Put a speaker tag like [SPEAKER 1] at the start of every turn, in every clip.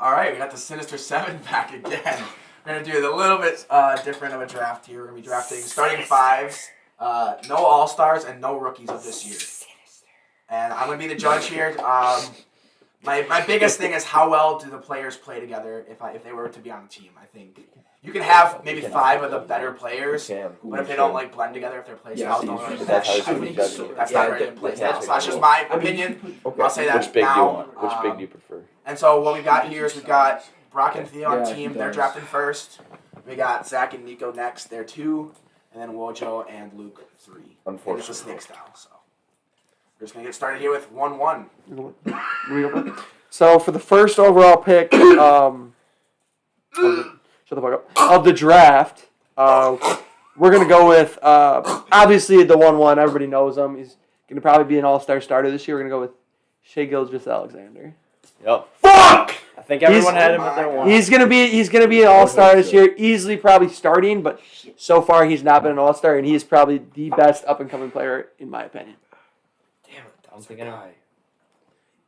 [SPEAKER 1] All right, we got the Sinister Seven back again. We're going to do a little bit different of a draft here. We're going to be drafting starting fives, no All-Stars, and no rookies of this year. And I'm going to be the judge here. My biggest thing is how well do the players play together if they were to be on the team. I think you can have maybe 5 of the better players, but if they don't like blend together, if their play styles don't like that's not very good play style. So that's just my opinion.
[SPEAKER 2] Okay.
[SPEAKER 1] I'll say that
[SPEAKER 2] Which big
[SPEAKER 1] now.
[SPEAKER 2] do you want? Which big do you prefer?
[SPEAKER 1] And so what we got here is we got Brock and Theo on team. They're drafting first. We got Zach and Nico next. They're 2. And then Wojo and Luke 3.
[SPEAKER 2] Unfortunately.
[SPEAKER 1] It's a snake style. So we're just going to get started here with 1-1.
[SPEAKER 3] So for the first overall pick shut the fuck up, of the draft, we're going to go with, obviously, the 1-1. Everybody knows him. He's going to probably be an all-star starter this year. We're going to go with Shai Gilgeous-Alexander.
[SPEAKER 2] Yep.
[SPEAKER 3] Fuck!
[SPEAKER 2] I think everyone had him at their 1.
[SPEAKER 3] He's gonna be an all-star this year. Easily, probably starting, but so far he's not been an all-star, and he is probably the best up-and-coming player in my opinion.
[SPEAKER 1] Damn it.
[SPEAKER 2] I'm thinking of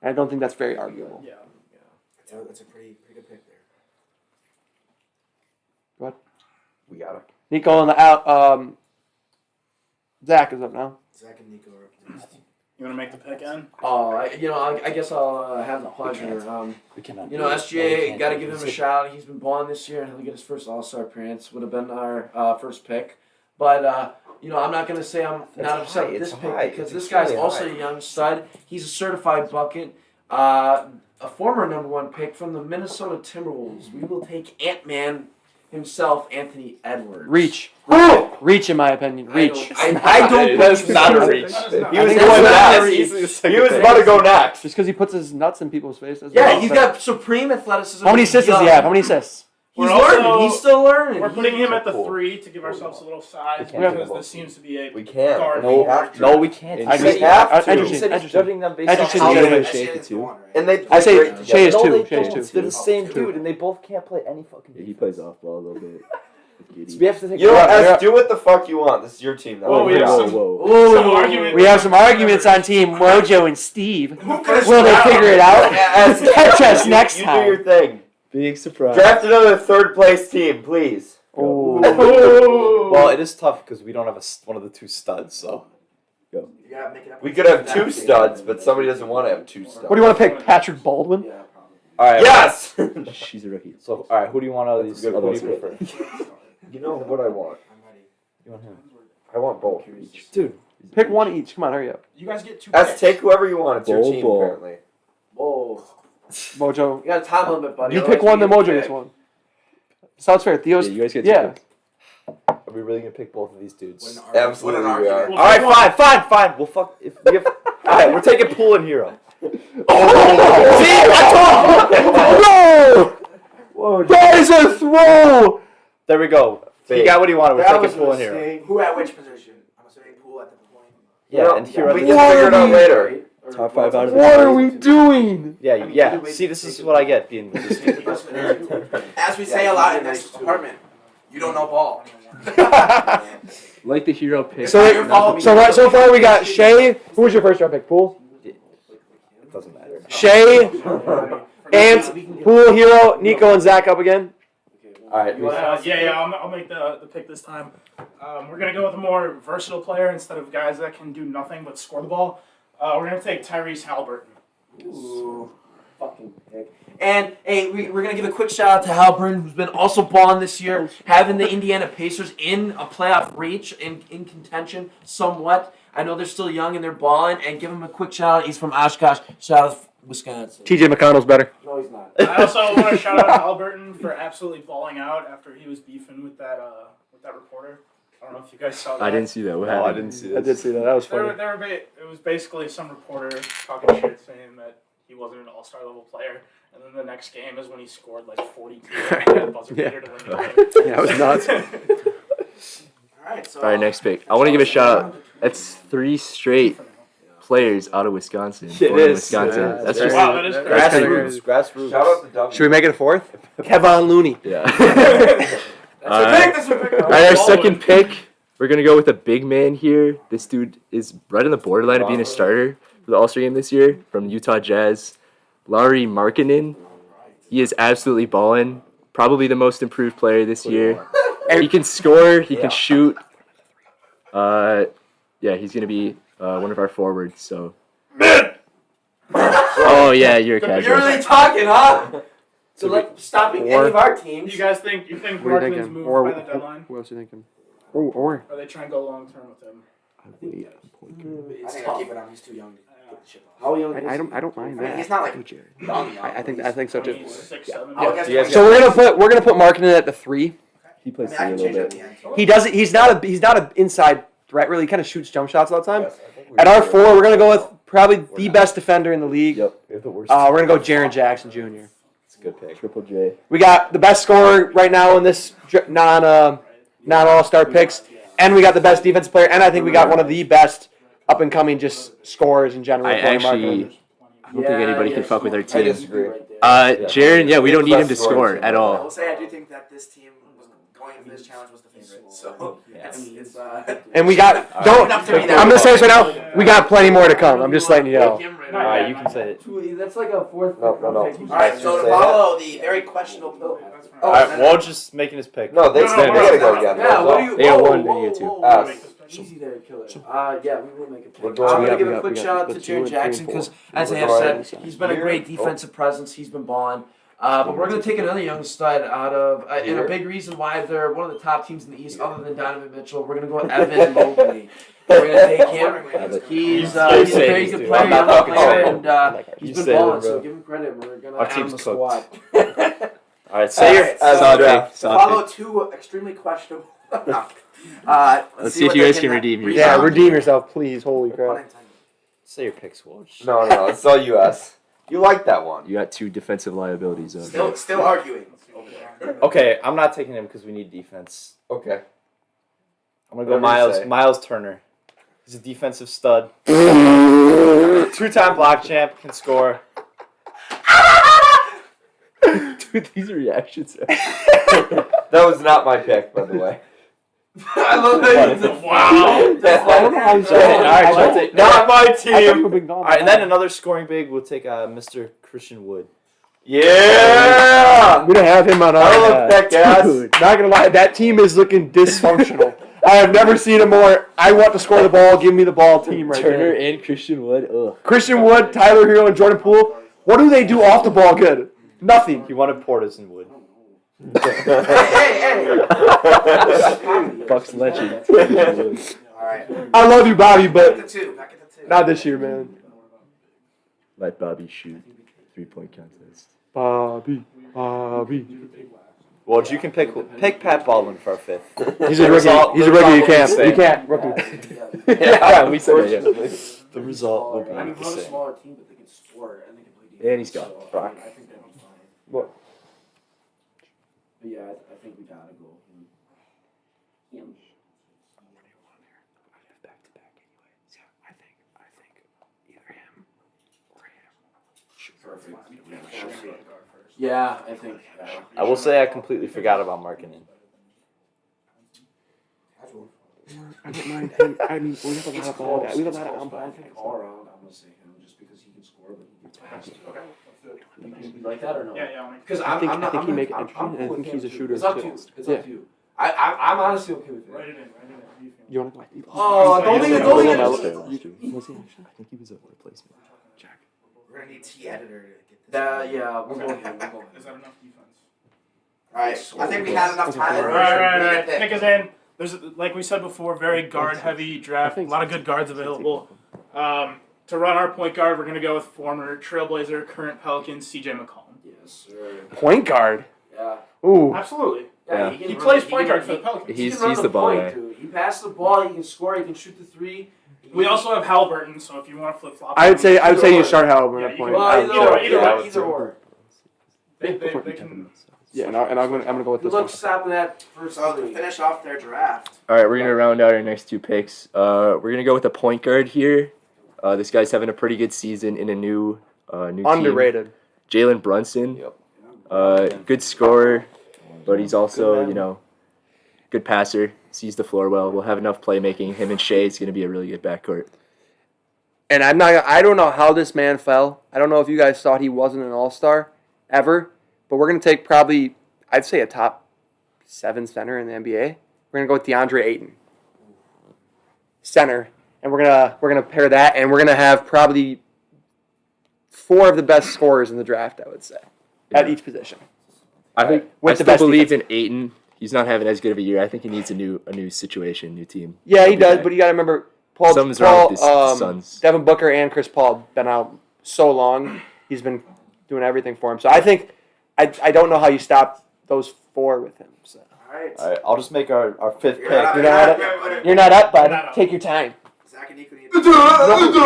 [SPEAKER 3] I don't think that's very arguable.
[SPEAKER 1] Yeah. That's a pretty good pick there.
[SPEAKER 3] What?
[SPEAKER 2] We got him.
[SPEAKER 3] Nico on the out. Zach is up now.
[SPEAKER 1] Zach and Nico are up next.
[SPEAKER 4] You want to make the pick, N?
[SPEAKER 5] I guess I'll have the pleasure.
[SPEAKER 2] We cannot.
[SPEAKER 5] SGA, got to give him a shout. He's been balling this year. He'll get his first All-Star appearance. Would have been our first pick. But, I'm not going to say I'm not upset with this pick because this guy's also a young stud. He's a certified bucket. A former number 1 pick from the Minnesota Timberwolves. We will take Ant-Man himself, Anthony Edwards.
[SPEAKER 3] Reach, in my opinion. Reach.
[SPEAKER 5] I don't.
[SPEAKER 2] That's not a reach.
[SPEAKER 4] He
[SPEAKER 2] He was
[SPEAKER 3] think
[SPEAKER 2] going
[SPEAKER 3] that's
[SPEAKER 2] next. He was about to go next.
[SPEAKER 3] Just because he puts his nuts in people's faces.
[SPEAKER 5] Yeah, he's got supreme athleticism.
[SPEAKER 3] How many assists does he have? How many assists?
[SPEAKER 4] We're
[SPEAKER 5] He's
[SPEAKER 4] also-
[SPEAKER 5] learning. He's still learning.
[SPEAKER 4] We're putting him at the
[SPEAKER 2] Cool.
[SPEAKER 4] 3 to give ourselves a little size
[SPEAKER 2] We can't
[SPEAKER 4] because
[SPEAKER 2] do
[SPEAKER 4] this seems to be a
[SPEAKER 2] We can't.
[SPEAKER 4] guard.
[SPEAKER 2] No,
[SPEAKER 4] forward.
[SPEAKER 2] no, we can't.
[SPEAKER 3] I
[SPEAKER 2] He
[SPEAKER 3] just-
[SPEAKER 2] said have to.
[SPEAKER 3] Interesting,
[SPEAKER 2] He said he's
[SPEAKER 3] interesting.
[SPEAKER 2] judging them based
[SPEAKER 3] Interesting
[SPEAKER 2] on how
[SPEAKER 3] you
[SPEAKER 2] they
[SPEAKER 3] guys
[SPEAKER 2] play.
[SPEAKER 1] Shake it too.
[SPEAKER 2] And they
[SPEAKER 3] I say
[SPEAKER 2] play great
[SPEAKER 3] Shai is
[SPEAKER 2] together.
[SPEAKER 3] two.
[SPEAKER 2] No,
[SPEAKER 3] Shai is
[SPEAKER 2] they
[SPEAKER 3] two.
[SPEAKER 2] don't. They're the same
[SPEAKER 3] Two.
[SPEAKER 2] dude, and they both can't play any fucking.
[SPEAKER 6] Yeah, he plays off ball a little bit.
[SPEAKER 2] So we have to take.
[SPEAKER 3] You know what,
[SPEAKER 2] S, do what the fuck you want. This is your team now.
[SPEAKER 4] Whoa, we have some- Some argument.
[SPEAKER 3] We have some arguments on Team Mojo and Steve.
[SPEAKER 1] Who could've
[SPEAKER 3] Will they
[SPEAKER 1] sworn-
[SPEAKER 3] figure it out?
[SPEAKER 2] S,
[SPEAKER 3] Catch us next
[SPEAKER 2] you
[SPEAKER 3] time.
[SPEAKER 2] do your thing.
[SPEAKER 6] Big surprise.
[SPEAKER 2] Draft another 3rd place team, please.
[SPEAKER 3] Oh.
[SPEAKER 7] Well, it is tough because we don't have one of the 2 studs, so.
[SPEAKER 1] You gotta make it up.
[SPEAKER 2] We could have 2 studs, but somebody doesn't want to have 2 studs.
[SPEAKER 3] What do you want to pick? Patrick Baldwin?
[SPEAKER 1] Yeah, probably.
[SPEAKER 7] All right.
[SPEAKER 2] Yes.
[SPEAKER 6] She's a rookie.
[SPEAKER 7] So, all right, who do you want out of these?
[SPEAKER 6] That's
[SPEAKER 7] Who
[SPEAKER 6] good.
[SPEAKER 7] do you prefer?
[SPEAKER 2] You know what I want?
[SPEAKER 1] I'm ready.
[SPEAKER 7] You want him?
[SPEAKER 2] I want both.
[SPEAKER 7] Dude.
[SPEAKER 3] Pick one each. Come on, hurry up.
[SPEAKER 1] You guys get 2
[SPEAKER 2] S,
[SPEAKER 1] picks.
[SPEAKER 2] take whoever you want. It's your
[SPEAKER 6] Bold
[SPEAKER 2] team,
[SPEAKER 6] ball.
[SPEAKER 2] apparently.
[SPEAKER 5] Whoa.
[SPEAKER 3] Mojo.
[SPEAKER 5] You got a time limit, buddy.
[SPEAKER 3] You pick
[SPEAKER 5] Otherwise
[SPEAKER 3] one, then
[SPEAKER 5] we
[SPEAKER 3] Mojo
[SPEAKER 5] get
[SPEAKER 3] gets one. Sounds fair. Theo's.
[SPEAKER 6] Yeah, you guys get
[SPEAKER 3] Yeah.
[SPEAKER 6] two picks.
[SPEAKER 7] Are we really gonna pick both of these dudes?
[SPEAKER 2] Absolutely, we are.
[SPEAKER 4] Well,
[SPEAKER 7] All right, fine. We'll fuck. If we have, all right, we're taking Poole and Hero.
[SPEAKER 3] No!
[SPEAKER 2] Whoa,
[SPEAKER 3] That is a throw!
[SPEAKER 7] There we go. He
[SPEAKER 2] Fake.
[SPEAKER 7] got what he wanted. We're
[SPEAKER 5] That
[SPEAKER 7] taking
[SPEAKER 5] was
[SPEAKER 7] Poole
[SPEAKER 5] a
[SPEAKER 7] and Hero.
[SPEAKER 5] mistake.
[SPEAKER 1] Who at which position? I'm assuming Poole at the point.
[SPEAKER 7] Yeah, and Hero.
[SPEAKER 2] We can figure it out later.
[SPEAKER 6] Top 5 out of
[SPEAKER 3] What are we doing?
[SPEAKER 7] Yeah. See, this is what I get being.
[SPEAKER 1] As we say a lot in this department, you don't know ball.
[SPEAKER 6] Like the hero pick.
[SPEAKER 3] So,
[SPEAKER 1] Your fault.
[SPEAKER 3] so far we got Shai. Who was your first round pick? Poole?
[SPEAKER 7] It doesn't matter.
[SPEAKER 3] Shai, Ant, Poole, Hero, Nico, and Zach up again.
[SPEAKER 7] All right.
[SPEAKER 4] I'll make the pick this time. We're going to go with a more versatile player instead of guys that can do nothing but score the ball. We're going to take Tyrese Halliburton.
[SPEAKER 5] Ooh, fucking pick. And hey, we're gonna give a quick shout out to Halburn, who's been also balling this year, having the Indiana Pacers in a playoff reach in contention somewhat. I know they're still young and they're balling, and give him a quick shout out. He's from Oshkosh. Shout out Wisconsin.
[SPEAKER 3] TJ McConnell's better.
[SPEAKER 5] No, he's not.
[SPEAKER 4] I also want to shout out Halliburton for absolutely balling out after he was beefing with that reporter. I don't know if you guys saw that.
[SPEAKER 6] I didn't see that. What
[SPEAKER 7] No,
[SPEAKER 6] happened?
[SPEAKER 7] I didn't see
[SPEAKER 3] I
[SPEAKER 7] this.
[SPEAKER 3] did see that. That was
[SPEAKER 4] They were,
[SPEAKER 3] funny.
[SPEAKER 4] they were ba- it was basically some reporter talking shit saying that he wasn't an all-star level player. And then the next game is when he scored like 42 and he had a buzzer beater to win the game.
[SPEAKER 3] Yeah, it was nuts.
[SPEAKER 1] All right, so.
[SPEAKER 6] All right, next pick. I want to give a shout out. That's 3 straight players out of Wisconsin.
[SPEAKER 7] It
[SPEAKER 6] Born in
[SPEAKER 7] is.
[SPEAKER 6] Wisconsin.
[SPEAKER 3] Yeah,
[SPEAKER 6] That's
[SPEAKER 3] that's
[SPEAKER 6] just.
[SPEAKER 4] Wow, that is
[SPEAKER 3] That's
[SPEAKER 4] crazy.
[SPEAKER 3] kinda
[SPEAKER 7] Grassroots.
[SPEAKER 2] Shout out to W.
[SPEAKER 3] Should we make it a fourth? Kevon Looney.
[SPEAKER 6] Yeah.
[SPEAKER 1] All right.
[SPEAKER 6] All right, our second pick. We're gonna go with a big man here. This dude is right on the borderline of being a starter for the All-Star game this year from Utah Jazz. Lauri Markkanen. He is absolutely balling. Probably the most improved player this year. He can score. He can shoot. Yeah, he's gonna be one of our forwards. So. Oh yeah, you're a
[SPEAKER 5] You're
[SPEAKER 6] casual.
[SPEAKER 5] really talking, huh? So like stopping any of our teams.
[SPEAKER 4] Do you guys think
[SPEAKER 3] What are you
[SPEAKER 4] Markman's
[SPEAKER 3] thinking?
[SPEAKER 4] moved
[SPEAKER 3] Or
[SPEAKER 4] by the deadline?
[SPEAKER 3] who else are you thinking? Or
[SPEAKER 4] Or are they trying to go long term with him?
[SPEAKER 1] I
[SPEAKER 5] It's
[SPEAKER 1] think I
[SPEAKER 5] tough.
[SPEAKER 1] keep it on. He's too young to get the ship off.
[SPEAKER 5] How young is
[SPEAKER 3] I
[SPEAKER 5] he?
[SPEAKER 3] don't mind
[SPEAKER 1] I mean,
[SPEAKER 3] that.
[SPEAKER 1] he's not like
[SPEAKER 3] Ooh, Jared.
[SPEAKER 1] young.
[SPEAKER 3] I think so too.
[SPEAKER 4] 26, 7.
[SPEAKER 1] I would guess
[SPEAKER 7] Do you guys-
[SPEAKER 1] 20.
[SPEAKER 3] So we're gonna put Markkinen at the 3.
[SPEAKER 6] He
[SPEAKER 1] I
[SPEAKER 6] plays
[SPEAKER 1] mean, I can
[SPEAKER 6] a
[SPEAKER 1] change
[SPEAKER 6] little
[SPEAKER 1] it at
[SPEAKER 6] bit.
[SPEAKER 1] the end.
[SPEAKER 3] He doesn't. He's not a inside threat really. He kind of shoots jump shots all the time.
[SPEAKER 2] Yes, I think we
[SPEAKER 3] At our
[SPEAKER 2] should.
[SPEAKER 3] 4, we're gonna go with probably the best defender in the league.
[SPEAKER 6] Yep, we have the worst.
[SPEAKER 3] We're gonna go Jaren Jackson Jr.
[SPEAKER 6] It's a good pick. Triple J.
[SPEAKER 3] We got the best scorer right now in this non all-star picks, and we got the best defensive player, and I think we got one of the best up-and-coming just scorers in general.
[SPEAKER 6] I
[SPEAKER 3] Corey
[SPEAKER 6] actually-
[SPEAKER 3] Markkinen.
[SPEAKER 6] I don't think anybody can fuck with our
[SPEAKER 2] I
[SPEAKER 6] team.
[SPEAKER 2] disagree.
[SPEAKER 6] Jaren, yeah, we don't need him to
[SPEAKER 2] Best
[SPEAKER 6] score
[SPEAKER 2] scorer.
[SPEAKER 6] at
[SPEAKER 1] I
[SPEAKER 6] all.
[SPEAKER 1] will say I do think that this team was going for this challenge was the favorite. So it's
[SPEAKER 3] And we got don't.
[SPEAKER 1] Enough to be that
[SPEAKER 3] I'm gonna say this right now. We got plenty more to come. I'm just letting you know.
[SPEAKER 7] Alright, you can say it.
[SPEAKER 5] That's like a fourth.
[SPEAKER 2] No.
[SPEAKER 5] pick.
[SPEAKER 1] All right, so to follow the very questionable pill.
[SPEAKER 7] Alright, Woj just making his pick.
[SPEAKER 2] No, they
[SPEAKER 4] No,
[SPEAKER 2] they
[SPEAKER 4] no,
[SPEAKER 2] gotta
[SPEAKER 4] no,
[SPEAKER 2] go
[SPEAKER 4] no.
[SPEAKER 2] again.
[SPEAKER 5] Yeah,
[SPEAKER 2] That's
[SPEAKER 5] what
[SPEAKER 2] all.
[SPEAKER 5] do you?
[SPEAKER 6] They got
[SPEAKER 5] whoa,
[SPEAKER 6] one,
[SPEAKER 5] whoa,
[SPEAKER 6] you get two.
[SPEAKER 5] whoa,
[SPEAKER 2] Us.
[SPEAKER 5] Easy there, killer. Yeah, we will make a pick.
[SPEAKER 2] We're
[SPEAKER 5] I'm
[SPEAKER 2] going-
[SPEAKER 5] gonna
[SPEAKER 3] We
[SPEAKER 5] give
[SPEAKER 3] got-
[SPEAKER 5] a quick
[SPEAKER 3] we got
[SPEAKER 5] shout out
[SPEAKER 3] the
[SPEAKER 5] to
[SPEAKER 3] 2 and
[SPEAKER 5] Jaren
[SPEAKER 3] 3 and
[SPEAKER 5] Jackson because,
[SPEAKER 3] 4.
[SPEAKER 5] as I
[SPEAKER 2] We're
[SPEAKER 5] have
[SPEAKER 2] going-
[SPEAKER 5] said, he's been a great
[SPEAKER 2] Here.
[SPEAKER 5] defensive presence. He's been balling. But we're gonna take another young stud out of, and a
[SPEAKER 2] Here.
[SPEAKER 5] big reason why they're one of the top teams in the East, other than Donovan Mitchell. We're gonna go with Evan Mobley. We're gonna take him. He's a very good player,
[SPEAKER 7] I'm not
[SPEAKER 5] young
[SPEAKER 7] talking
[SPEAKER 5] player,
[SPEAKER 7] shit.
[SPEAKER 5] and
[SPEAKER 7] You
[SPEAKER 5] he's been
[SPEAKER 7] say it,
[SPEAKER 5] balling.
[SPEAKER 7] bro.
[SPEAKER 5] So give him credit. We're gonna
[SPEAKER 7] Our
[SPEAKER 5] add him
[SPEAKER 7] team's
[SPEAKER 5] to the squad.
[SPEAKER 7] Alright, say your.
[SPEAKER 1] Alright,
[SPEAKER 2] As
[SPEAKER 1] so
[SPEAKER 2] draft.
[SPEAKER 1] to follow 2 extremely questionable. No.
[SPEAKER 6] Let's see if you guys can redeem yourself.
[SPEAKER 3] Yeah, redeem yourself, please. Holy
[SPEAKER 1] Pun
[SPEAKER 3] crap.
[SPEAKER 1] intended.
[SPEAKER 7] Say your picks, Woj.
[SPEAKER 2] No, it's all US. You like that one.
[SPEAKER 6] You got 2 defensive liabilities. Okay.
[SPEAKER 1] Still arguing.
[SPEAKER 7] Okay, I'm not taking him because we need defense.
[SPEAKER 2] Okay.
[SPEAKER 7] I'm gonna go
[SPEAKER 2] Whatever you say.
[SPEAKER 7] Miles Turner. He's a defensive stud. 2-time block champ, can score.
[SPEAKER 6] Dude, these reactions.
[SPEAKER 2] That was not my pick, by the way.
[SPEAKER 5] I love that.
[SPEAKER 4] Wow.
[SPEAKER 3] I don't know how he's
[SPEAKER 7] Alright,
[SPEAKER 3] I
[SPEAKER 7] so
[SPEAKER 3] think-
[SPEAKER 7] not my
[SPEAKER 3] I thought you
[SPEAKER 7] team.
[SPEAKER 3] were been gone.
[SPEAKER 7] Alright, and then another scoring big, we'll take Mr. Christian Wood.
[SPEAKER 2] Yeah!
[SPEAKER 3] We don't have him on our.
[SPEAKER 2] I look that gas.
[SPEAKER 3] Dude, not gonna lie, that team is looking dysfunctional. I have never seen a more I want to score the ball, give me the ball team right
[SPEAKER 6] Turner
[SPEAKER 3] there.
[SPEAKER 6] and Christian Wood. Ugh.
[SPEAKER 3] Christian Wood, Tyler Hero, and Jordan Poole. What do they do off the ball good? Nothing.
[SPEAKER 7] He wanted Portis and Wood.
[SPEAKER 1] Hey.
[SPEAKER 6] Bucks legend.
[SPEAKER 1] All right.
[SPEAKER 3] I love you, Bobby,
[SPEAKER 1] Back
[SPEAKER 3] but
[SPEAKER 1] at the 2. Back at the 2.
[SPEAKER 3] not this year, man.
[SPEAKER 6] Let Bobby shoot. 3-point contest.
[SPEAKER 3] Bobby.
[SPEAKER 7] Well, you can pick Pat Baldwin for our 5th.
[SPEAKER 3] He's a rookie. He's a rookie. You can't. You can't. Rookie.
[SPEAKER 6] Yeah, we said that. Yeah.
[SPEAKER 7] The result will be
[SPEAKER 5] I mean,
[SPEAKER 7] the
[SPEAKER 5] we're a
[SPEAKER 7] same.
[SPEAKER 5] smaller team, but they can score and they can play defense.
[SPEAKER 6] And he's got
[SPEAKER 5] so,
[SPEAKER 6] Brock.
[SPEAKER 5] I think that'd be fine.
[SPEAKER 3] What?
[SPEAKER 5] But yeah, I think we gotta go. Him. Yeah, I think.
[SPEAKER 7] I will say I completely forgot about Markkinen.
[SPEAKER 3] I don't mind him. I mean, we have a lot of ball. We have a lot of on-ball.
[SPEAKER 5] All around, I'm gonna say him just because he can score, but he can pass. You like that or no?
[SPEAKER 4] Yeah.
[SPEAKER 5] Because
[SPEAKER 3] I think
[SPEAKER 5] I'm
[SPEAKER 3] he make it
[SPEAKER 5] I'm
[SPEAKER 3] interesting, and I
[SPEAKER 5] cool
[SPEAKER 3] think
[SPEAKER 5] with
[SPEAKER 3] he's a
[SPEAKER 5] him, too.
[SPEAKER 3] shooter,
[SPEAKER 5] It's up
[SPEAKER 3] too.
[SPEAKER 5] to you. It's
[SPEAKER 3] Yeah.
[SPEAKER 5] up to you. I'm honestly okay with
[SPEAKER 4] Write
[SPEAKER 5] it.
[SPEAKER 4] it in. How do you feel?
[SPEAKER 3] You want to go?
[SPEAKER 5] Oh, don't leave it. Don't leave it.
[SPEAKER 3] Was he actually?
[SPEAKER 6] I think he was a replacement.
[SPEAKER 1] We're gonna need T editor to get this.
[SPEAKER 5] Yeah, we'll go him. We'll go him.
[SPEAKER 4] Is that enough defense?
[SPEAKER 1] All right. I think we had enough time.
[SPEAKER 4] Right. Pick is in. There's, like we said before, very guard-heavy draft. A lot of good guards available. To run our point guard, we're going to go with former Trailblazer, current Pelican, C.J. McCollum.
[SPEAKER 5] Yes, sir.
[SPEAKER 3] Point guard.
[SPEAKER 5] Yeah.
[SPEAKER 3] Ooh.
[SPEAKER 4] Absolutely.
[SPEAKER 5] Yeah,
[SPEAKER 6] Yeah.
[SPEAKER 5] can
[SPEAKER 4] He
[SPEAKER 5] run-
[SPEAKER 4] plays
[SPEAKER 5] he
[SPEAKER 4] point
[SPEAKER 5] can-
[SPEAKER 4] guard for the Pelicans.
[SPEAKER 5] he
[SPEAKER 6] He's
[SPEAKER 5] can run
[SPEAKER 6] the ball
[SPEAKER 5] point,
[SPEAKER 6] guy.
[SPEAKER 5] dude. He passes the ball. He can score. He can shoot the 3.
[SPEAKER 4] We also have Halliburton, so if you want to flip-flop.
[SPEAKER 3] I would say you start Halliburton
[SPEAKER 4] Yeah,
[SPEAKER 3] at
[SPEAKER 4] you
[SPEAKER 3] point.
[SPEAKER 4] can-
[SPEAKER 5] Well,
[SPEAKER 3] I'm
[SPEAKER 5] either
[SPEAKER 3] sure.
[SPEAKER 5] or,
[SPEAKER 7] Yeah, I
[SPEAKER 5] either
[SPEAKER 7] would
[SPEAKER 5] either
[SPEAKER 7] too.
[SPEAKER 5] or.
[SPEAKER 4] They can.
[SPEAKER 3] Yeah, and I'm gonna go with
[SPEAKER 5] Good
[SPEAKER 3] this one.
[SPEAKER 5] luck stopping that first
[SPEAKER 1] So to
[SPEAKER 5] 3.
[SPEAKER 1] finish off their draft,
[SPEAKER 6] All right, we're gonna round out our next 2 picks. We're gonna go with a point guard here. This guy's having a pretty good season in a new team.
[SPEAKER 3] Underrated.
[SPEAKER 6] Jalen Brunson.
[SPEAKER 2] Yep.
[SPEAKER 6] Good scorer, but he's also good passer. Sees the floor well. We'll have enough playmaking. Him and Shea is gonna be a really good backcourt.
[SPEAKER 3] And I don't know how this man fell. I don't know if you guys thought he wasn't an all-star ever, but we're going to take probably, I'd say, a top 7 center in the NBA. We're going to go with DeAndre Ayton. Center. And we're gonna pair that, and we're going to have probably 4 of the best scorers in the draft, I would say, at each position.
[SPEAKER 6] I think
[SPEAKER 3] With
[SPEAKER 6] I
[SPEAKER 3] the
[SPEAKER 6] still
[SPEAKER 3] best
[SPEAKER 6] believe in Ayton. He's not having as good of a year. I think he needs a new situation, new team.
[SPEAKER 3] Yeah, he
[SPEAKER 6] He'll be
[SPEAKER 3] does,
[SPEAKER 6] back.
[SPEAKER 3] but you got to remember, Paul,
[SPEAKER 6] Something's wrong with the Suns.
[SPEAKER 3] Devin Booker and Chris Paul been out so long. He's been doing everything for him. So I think I don't know how you stop those 4 with him. So
[SPEAKER 7] All right, I'll just make our 5th pick.
[SPEAKER 1] You're not
[SPEAKER 3] You're not
[SPEAKER 1] up.
[SPEAKER 3] you're not up, bud.
[SPEAKER 4] You're not up.
[SPEAKER 3] Take your time.
[SPEAKER 1] Zach and Nico need
[SPEAKER 7] You know who
[SPEAKER 1] to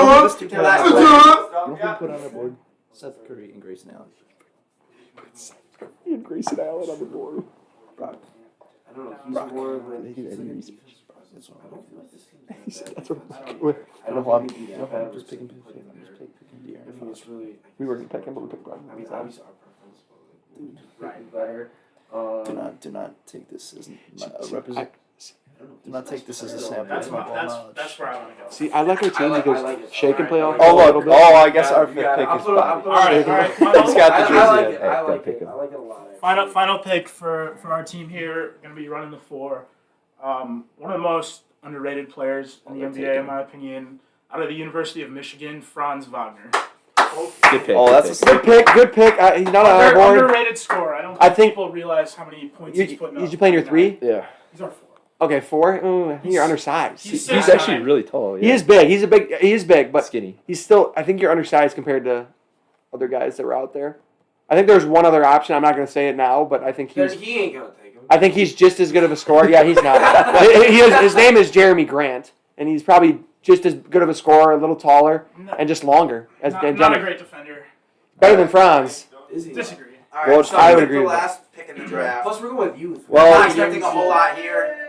[SPEAKER 7] put on the board? Seth Curry and Grayson Allen.
[SPEAKER 3] Grayson Allen on the board.
[SPEAKER 7] Brock.
[SPEAKER 5] I don't know. He's more of a.
[SPEAKER 7] That's what
[SPEAKER 3] That's what
[SPEAKER 5] I don't
[SPEAKER 7] I'm
[SPEAKER 5] think he'd be
[SPEAKER 7] no,
[SPEAKER 5] that bad.
[SPEAKER 7] I'm just picking De'Aaron
[SPEAKER 5] I think
[SPEAKER 7] Fox.
[SPEAKER 5] it's really.
[SPEAKER 3] we were going to pick him, but we picked Brock.
[SPEAKER 5] I mean, obviously our preference, but Ryan better.
[SPEAKER 7] Do not take this as represent. Do not take this as a sample.
[SPEAKER 4] That's
[SPEAKER 7] of my ball
[SPEAKER 4] that's
[SPEAKER 7] knowledge.
[SPEAKER 4] where I want to go.
[SPEAKER 3] See, I like our team
[SPEAKER 5] I
[SPEAKER 3] because
[SPEAKER 5] like it.
[SPEAKER 3] Shea can play off
[SPEAKER 7] Oh
[SPEAKER 3] a little
[SPEAKER 7] look!
[SPEAKER 3] bit.
[SPEAKER 7] Oh, I guess our
[SPEAKER 5] You
[SPEAKER 7] 5th
[SPEAKER 5] got it.
[SPEAKER 7] pick
[SPEAKER 5] I'll
[SPEAKER 7] is
[SPEAKER 5] put it- I'll
[SPEAKER 7] Bobby.
[SPEAKER 5] put it-
[SPEAKER 4] All right, all right.
[SPEAKER 7] He's got the jersey.
[SPEAKER 5] I like it.
[SPEAKER 6] Yeah,
[SPEAKER 5] I
[SPEAKER 6] don't
[SPEAKER 5] like
[SPEAKER 6] pick
[SPEAKER 5] it.
[SPEAKER 6] him.
[SPEAKER 5] I like it a lot.
[SPEAKER 4] Final pick for our team here. Going to be running the 4. One of the most underrated players in the NBA, in my opinion, out of the University of Michigan, Franz Wagner.
[SPEAKER 6] Good pick.
[SPEAKER 7] Oh,
[SPEAKER 6] good
[SPEAKER 7] that's
[SPEAKER 6] pick.
[SPEAKER 3] Good pick, good pick. He's not on our board.
[SPEAKER 4] Underrated scorer. I don't
[SPEAKER 3] I
[SPEAKER 4] think
[SPEAKER 3] think-
[SPEAKER 4] people realize how many points he's putting up.
[SPEAKER 3] Is you playing your 3?
[SPEAKER 7] Yeah.
[SPEAKER 4] He's our 4.
[SPEAKER 3] Okay, 4. Ooh, I think you're undersized.
[SPEAKER 4] He's
[SPEAKER 6] He's
[SPEAKER 4] 6'9".
[SPEAKER 6] actually really tall.
[SPEAKER 3] He
[SPEAKER 6] Yeah.
[SPEAKER 3] is big. He is big, but
[SPEAKER 6] Skinny.
[SPEAKER 3] he's still. I think you're undersized compared to other guys that were out there. I think there's one other option. I'm not going to say it now, but I think
[SPEAKER 5] Then
[SPEAKER 3] he's.
[SPEAKER 5] he ain't gonna take him.
[SPEAKER 3] I think he's just as good of a scorer. Yeah, he's not. His name is Jeremy Grant, and he's probably just as good of a scorer, a little taller, and just longer as
[SPEAKER 4] Not,
[SPEAKER 3] Dan
[SPEAKER 4] not a
[SPEAKER 3] Jenner.
[SPEAKER 4] great defender.
[SPEAKER 3] Better than Franz.
[SPEAKER 5] Is he?
[SPEAKER 4] Disagree.
[SPEAKER 1] All right,
[SPEAKER 3] Well,
[SPEAKER 1] so
[SPEAKER 3] I
[SPEAKER 1] I
[SPEAKER 3] would
[SPEAKER 1] would
[SPEAKER 3] agree
[SPEAKER 1] the
[SPEAKER 3] with that.
[SPEAKER 1] last pick in the draft.
[SPEAKER 5] Plus, we're going with youth.
[SPEAKER 3] Well,
[SPEAKER 1] I'm not expecting a whole lot here.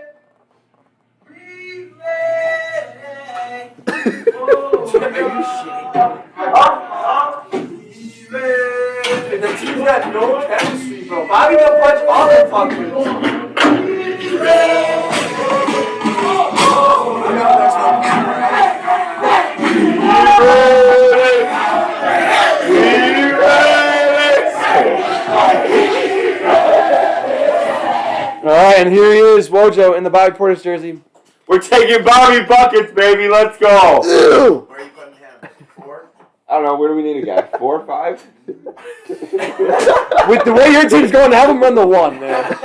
[SPEAKER 5] The team's got no chemistry, bro. Bobby will punch all the fuckers.
[SPEAKER 3] All right, and here he is, Wojo in the Bobby Portis jersey.
[SPEAKER 2] We're taking Bobby buckets, baby. Let's go.
[SPEAKER 1] Where are you putting him? 4?
[SPEAKER 2] I don't know. Where do we need a guy? 4 or 5?
[SPEAKER 3] With the way your team's going, have him run the 1, man.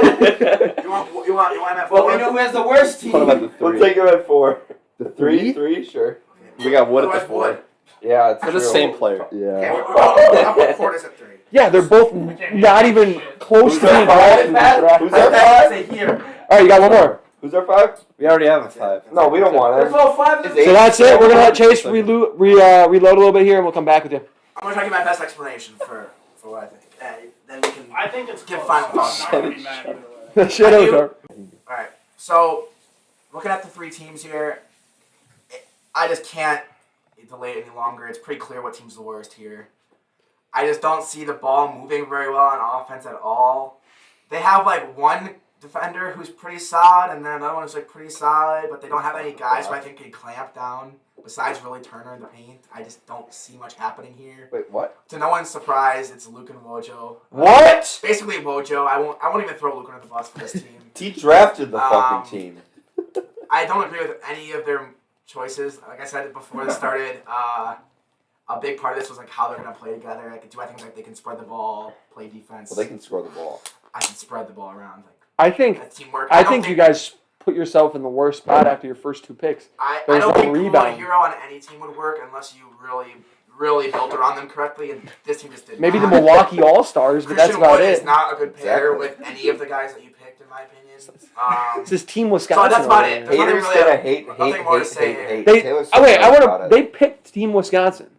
[SPEAKER 1] You want him at 4?
[SPEAKER 5] Well, we know who has the worst team.
[SPEAKER 7] What about the 3?
[SPEAKER 2] We'll take him at 4.
[SPEAKER 7] The
[SPEAKER 2] 3?
[SPEAKER 7] 3?
[SPEAKER 2] 3, sure.
[SPEAKER 7] We got Wood at
[SPEAKER 1] Otherwise,
[SPEAKER 7] the 4.
[SPEAKER 1] Wood.
[SPEAKER 2] Yeah, it's
[SPEAKER 7] They're the
[SPEAKER 2] true.
[SPEAKER 7] same player.
[SPEAKER 1] Okay,
[SPEAKER 2] Yeah.
[SPEAKER 1] I'll put Portis at 3.
[SPEAKER 3] Yeah, they're both not even close to being drafted in this draft.
[SPEAKER 2] Who's our
[SPEAKER 1] That's
[SPEAKER 2] 5?
[SPEAKER 1] it here.
[SPEAKER 3] All right, you got one more.
[SPEAKER 2] Who's our 5?
[SPEAKER 7] We already have a 5.
[SPEAKER 2] No, we don't want
[SPEAKER 5] There's
[SPEAKER 2] him.
[SPEAKER 5] all 5 of them.
[SPEAKER 3] So that's it. We're gonna let Chase reload a little bit here, and we'll come back with you.
[SPEAKER 1] I'm gonna try to get my best explanation for what I think. Then we can.
[SPEAKER 4] I think it's
[SPEAKER 1] Give
[SPEAKER 4] close.
[SPEAKER 1] final
[SPEAKER 4] I'm
[SPEAKER 1] thoughts.
[SPEAKER 4] not gonna be mad either way.
[SPEAKER 3] Shut
[SPEAKER 1] I do-
[SPEAKER 3] up.
[SPEAKER 1] Alright, so looking at the 3 teams here, I just can't delay it any longer. It's pretty clear what team's the worst here. I just don't see the ball moving very well on offense at all. They have like one defender who's pretty solid, and then another one who's like pretty solid, but they don't have any guys who I think can clamp down besides really Turner in the paint. I just don't see much happening here.
[SPEAKER 2] Wait, what?
[SPEAKER 1] To no one's surprise, it's Luke and Wojo.
[SPEAKER 3] What?
[SPEAKER 1] Basically Wojo. I won't even throw Luke under the bus for this team.
[SPEAKER 2] He drafted the
[SPEAKER 1] Um,
[SPEAKER 2] fucking team.
[SPEAKER 1] I don't agree with any of their choices. Like I said before this started, a big part of this was like how they're gonna play together. Like, do I think like they can spread the ball, play defense?
[SPEAKER 2] Well, they can score the ball.
[SPEAKER 1] I can spread the ball around. Like
[SPEAKER 3] I think
[SPEAKER 1] that's teamwork.
[SPEAKER 3] I
[SPEAKER 1] don't
[SPEAKER 3] think you guys put yourself in the worst spot after your first 2 picks.
[SPEAKER 1] I
[SPEAKER 3] there's
[SPEAKER 1] don't
[SPEAKER 3] no
[SPEAKER 1] think pulling a
[SPEAKER 3] rebound.
[SPEAKER 1] hero on any team would work unless you really built around them correctly, and this team just did.
[SPEAKER 3] Maybe the
[SPEAKER 1] not.
[SPEAKER 3] Milwaukee All Stars, but that's
[SPEAKER 1] Christian
[SPEAKER 3] about
[SPEAKER 1] Wood
[SPEAKER 3] it.
[SPEAKER 1] is not a good pair
[SPEAKER 2] Exactly.
[SPEAKER 1] with any of the guys that you picked, in my opinion.
[SPEAKER 3] This is Team Wisconsin.
[SPEAKER 1] that's about
[SPEAKER 3] over
[SPEAKER 1] it.
[SPEAKER 3] there.
[SPEAKER 1] There's nothing
[SPEAKER 2] Haters
[SPEAKER 1] really-
[SPEAKER 2] gonna hate,
[SPEAKER 1] nothing more to say here.
[SPEAKER 2] hate.
[SPEAKER 3] They
[SPEAKER 2] Taylor Swift
[SPEAKER 3] okay. I
[SPEAKER 2] knows
[SPEAKER 3] want
[SPEAKER 2] about
[SPEAKER 3] to.
[SPEAKER 2] it.
[SPEAKER 3] They picked Team Wisconsin.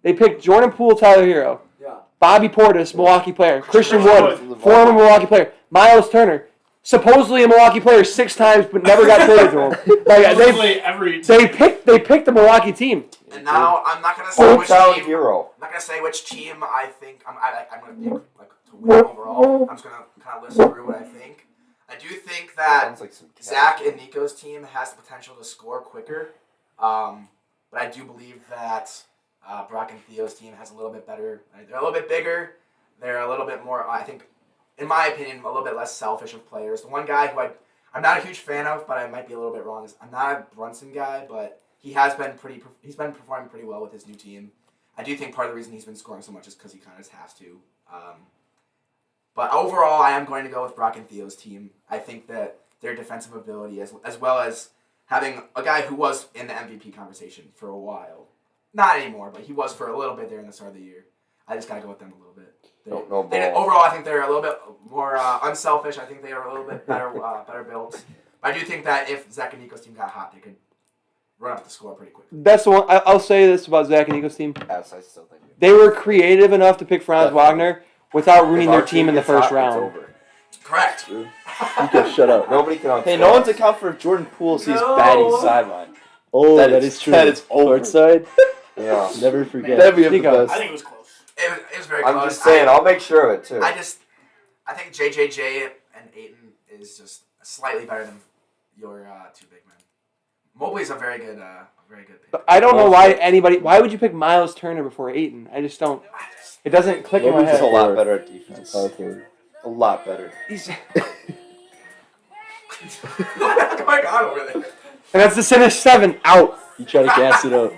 [SPEAKER 3] They picked Jordan Poole, Tyler Hero,
[SPEAKER 5] Yeah.
[SPEAKER 3] Bobby Portis, Milwaukee player, Christian
[SPEAKER 4] Christian
[SPEAKER 3] Wood, former Milwaukee player, Miles Turner, supposedly a Milwaukee player 6 times, but never got traded to him. Like
[SPEAKER 4] Literally every
[SPEAKER 3] they picked the Milwaukee team.
[SPEAKER 1] And now I'm not gonna say which
[SPEAKER 2] Hometown
[SPEAKER 1] team.
[SPEAKER 2] hero.
[SPEAKER 1] I'm not gonna say which team I think I'm gonna pick like to win overall. I'm just gonna kind of listen through what I think. I do think that
[SPEAKER 2] Sounds like some cat.
[SPEAKER 1] Zach and Nico's team has the potential to score quicker, but I do believe that Brock and Theo's team has a little bit better. They're a little bit bigger. they're a little bit more, I think, in my opinion, a little bit less selfish of players. The one guy who I'm not a huge fan of, but I might be a little bit wrong, is I'm not a Brunson guy, but he's been performing pretty well with his new team. I do think part of the reason he's been scoring so much is because he kind of just has to. But overall, I am going to go with Brock and Theo's team. I think that their defensive ability, as well as having a guy who was in the MVP conversation for a while. Not anymore, but he was for a little bit there in the start of the year. I just got to go with them a little bit. Overall, I think they're a little bit more unselfish. I think they are a little bit better built. But I do think that if Zach and Nico's team got hot, they could run up the score pretty quickly.
[SPEAKER 3] That's the one. I'll say this about Zach and Nico's team.
[SPEAKER 7] Yes, I still think.
[SPEAKER 3] They were creative enough to pick Franz Wagner without ruining their team in the first round.
[SPEAKER 1] Correct.
[SPEAKER 7] You can shut up. Nobody can. Hey, no one's account for if Jordan Poole sees Batty's sideline.
[SPEAKER 3] Oh, that is true.
[SPEAKER 7] That is over.
[SPEAKER 3] Courtside.
[SPEAKER 7] Yeah.
[SPEAKER 3] Never forget.
[SPEAKER 7] That'd be the
[SPEAKER 3] Nico.
[SPEAKER 7] best.
[SPEAKER 4] I think it was close.
[SPEAKER 1] It was very close.
[SPEAKER 2] I'm just saying, I'll make sure of it too.
[SPEAKER 1] I think JJJ and Ayton is just slightly better than your two big men. Mobley's a very good pick.
[SPEAKER 3] I don't know why would you pick Miles Turner before Ayton? I just don't. It doesn't click in my
[SPEAKER 7] He's
[SPEAKER 3] head.
[SPEAKER 7] a lot better at defense. A lot better.
[SPEAKER 3] He's-
[SPEAKER 1] What's going on over there?
[SPEAKER 3] And that's the center 7 out.
[SPEAKER 6] You try to gas it up.